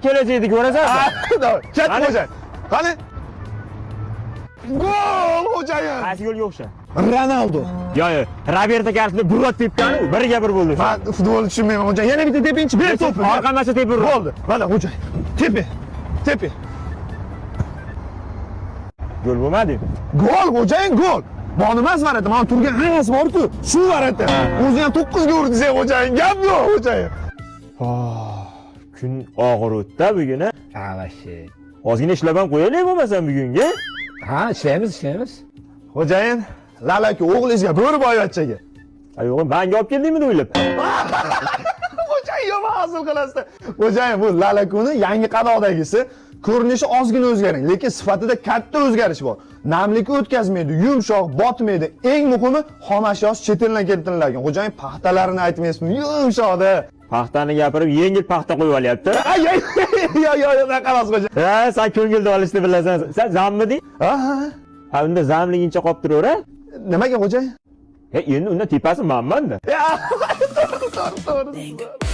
Kelajakni ko'rasan. Katta xo'jayin. Qani? Gol xo'jayin. Qaysi yo'lga o'xsha? Ronaldo. Yo'q, Roberto Carlosni burot tepgani biriga bir bo'ldi. Men futbolni tushunmayman xo'jayin. Yana bitta tepinchi, ber to'pni. Orqamasa tepib bo'ldi. Mana xo'jayin. Tepi. Gol bo'lmadi. Gol xo'jayin, gol. Boni emas varadi. Men turgan hammasi bor-ku. Shu varadi. O'zi ham 9 ga urdi xo'jayin. Gap yo'q xo'jayin. Kun og'ir o'tdi bugun. Ha, vashi. Ozgina ishlab ham qo'yaylik bo'lmasam bugunga. Ha, ishlaymiz. Xo'jayin, Lalaka o'g'lingizga bo'ri boyvachchaga. Yo'q, menga olib keldingmi deb o'ylab. Xo'jayin yomon hazil qilasizlar. Xo'jayin, bu Lalakuni yangi qadoqdagisi. Ko'rinishi ozgina o'zgargan, lekin sifatida katta o'zgarish bor. Namlikni o'tkazmaydi, yumshoq, botmaydi. Eng muhimi, xom ashyosi chet eldan keltirilgan. Xo'jayin paxtalarini aytmaysizmi? Yumshoqda. Paxtani gapirib, yengil paxta qo'yib olyapti. Yo'q, unaqa emas xo'jayin. Ha, sen ko'ngilda olishni bilasan. Sen zammiding? Ha, unda zamligincha qolib turaver. Nimaga xo'jayin? Endi unda tepasi menman-da. To'g'ri.